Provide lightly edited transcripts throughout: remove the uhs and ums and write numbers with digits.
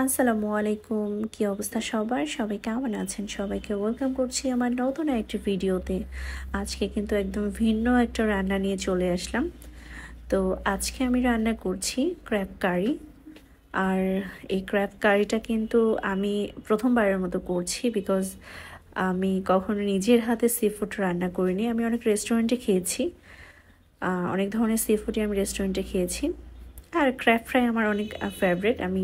আসসালামু আলাইকুম। কি অবস্থা সবার? সবাই কেমন আছেন? সবাইকে ওয়েলকাম করছি আমার নতুন একটি ভিডিওতে। আজকে কিন্তু একদম ভিন্ন একটা রান্না নিয়ে চলে আসলাম। তো আজকে আমি রান্না করছি ক্র্যাব কারি। আর এই ক্র্যাব কারিটা কিন্তু আমি প্রথমবারের মতো করছি বিকজ আমি কখনো নিজের হাতে সি ফুড রান্না করিনি। আমি অনেক রেস্টুরেন্টে খেয়েছি, অনেক ধরনের সি ফুডই আমি রেস্টুরেন্টে খেয়েছি। আর ক্র্যাব ফ্রাই আমার অনেক ফেভারিট। আমি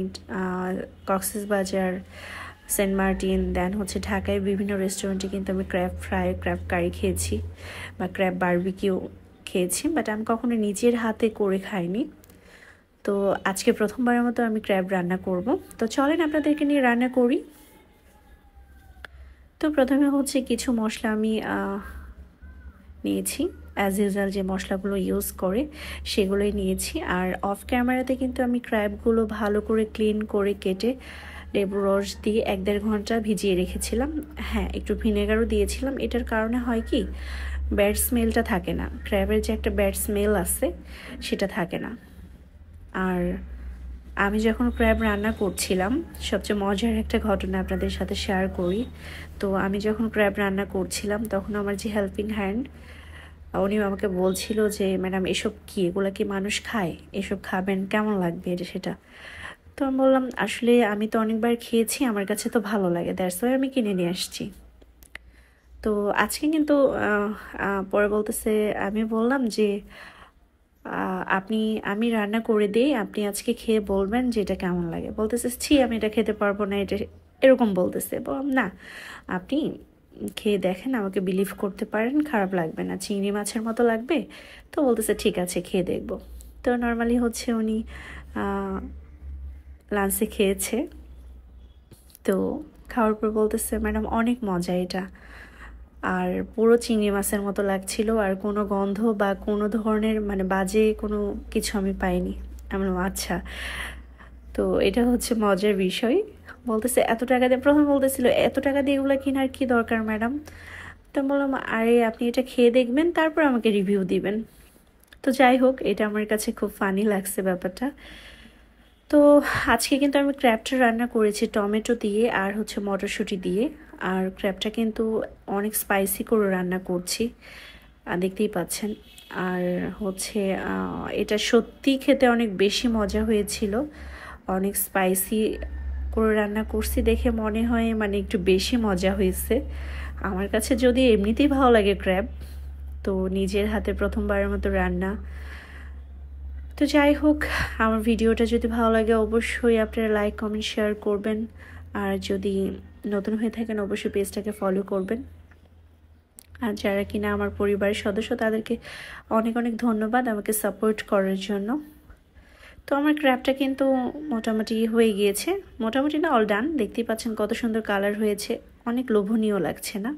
কক্সবাজার, সেন্ট মার্টিন, দেন হচ্ছে ঢাকায় বিভিন্ন রেস্টুরেন্টে কিন্তু আমি ক্র্যাব ফ্রাই, ক্র্যাব কারি খেয়েছি বা ক্র্যাব বারবিকিউ খেয়েছি, বাট আমি কখনো নিজের হাতে করে খাইনি। তো আজকে প্রথমবারের মতো আমি ক্র্যাব রান্না করব। তো চলেন আপনাদেরকে নিয়ে রান্না করি। তো প্রথমে হচ্ছে কিছু মশলা আমি নিয়েছি, অ্যাজ ইউজুয়াল যে মশলাগুলো ইউজ করে সেগুলোই নিয়েছি। আর অফ ক্যামেরাতে কিন্তু আমি ক্র্যাবগুলো ভালো করে ক্লিন করে কেটে লেবুর রস দিয়ে 1-1.5 ঘন্টা ভিজিয়ে রেখেছিলাম। হ্যাঁ, একটু ভিনেগারও দিয়েছিলাম। এটার কারণে হয় কি, ব্যাড স্মেলটা থাকে না, ক্র্যাবের যে একটা ব্যাড স্মেল আছে সেটা থাকে না। আর আমি যখন ক্র্যাব রান্না করছিলাম, সবচেয়ে মজার একটা ঘটনা আপনাদের সাথে শেয়ার করি। তো আমি যখন ক্র্যাব রান্না করছিলাম তখন আমার যে হেল্পিং হ্যান্ড, উনি আমাকে বলছিল যে ম্যাডাম এসব কি, এগুলা কি মানুষ খায়? এসব খাবেন, কেমন লাগবে এটা সেটা। তো আমি বললাম আসলে আমি তো অনেকবার খেয়েছি, আমার কাছে তো ভালো লাগে, দ্যাটস ওয়াই আমি কিনে নিয়ে আসছি। তো আজকে কিন্তু পরে বলতেছে, আমি বললাম যে আমি রান্না করে দিই, আপনি আজকে খেয়ে বলবেন যে এটা কেমন লাগে। বলতেছে ছি, আমি এটা খেতে পারবো না, এটা এরকম বলতেছে। বললাম না, আপনি খেয়ে দেখেন, আমাকে বিলিভ করতে পারেন, খারাপ লাগবে না, চিংড়ি মাছের মতো লাগবে। তো বলতেছে ঠিক আছে, খেয়ে দেখবো। তো নর্মালি হচ্ছে উনি লাঞ্চে খেয়েছে। তো খাওয়ার পর বলতেছে ম্যাডাম অনেক মজা এটা, আর পুরো চিংড়ি মাছের মতো লাগছিল, আর কোনো গন্ধ বা কোনো ধরনের মানে বাজে কোনো কিছু আমি পাইনি। আমি বললাম আচ্ছা। তো এটা হচ্ছে মজার বিষয়। বলতেছে এত টাকা দিয়ে, প্রথমে বলতেছিল এত টাকা দিয়ে এগুলো কেনার কি দরকার ম্যাডাম। তো বললাম আরে আপনি এটা খেয়ে দেখবেন, তারপর আমাকে রিভিউ দিবেন। তো যাই হোক, এটা আমার কাছে খুব ফানি লাগছে ব্যাপারটা। তো আজকে কিন্তু আমি ক্র্যাবটা রান্না করেছি টমেটো দিয়ে আর হচ্ছে মটরশুঁটি দিয়ে। আর ক্র্যাবটা কিন্তু অনেক স্পাইসি করে রান্না করছি, দেখতেই পাচ্ছেন। আর হচ্ছে এটা সত্যি খেতে অনেক বেশি মজা হয়েছিল। অনেক স্পাইসি করে রান্না করছি দেখে মনে হয় মানে একটু বেশি মজা হয়েছে। আমার কাছে যদি এমনিতেই ভালো লাগে ক্র্যাব, তো নিজের হাতে প্রথমবারের মতো রান্না। তো যাই হোক, আমার ভিডিওটা যদি ভালো লাগে অবশ্যই আপনারা লাইক, কমেন্ট, শেয়ার করবেন। আর যদি নতুন হয়ে থাকেন অবশ্যই পেজটাকে ফলো করবেন। আর যারা কিনা আমার পরিবারের সদস্য তাদেরকে অনেক অনেক ধন্যবাদ আমাকে সাপোর্ট করার জন্য। তো আমার ক্র্যাবটা কিন্তু মোটামুটি হয়ে গিয়েছে, মোটামুটি না, অল ডান। দেখতেই পাচ্ছেন কত সুন্দর কালার হয়েছে, অনেক লোভনীয় লাগছে না?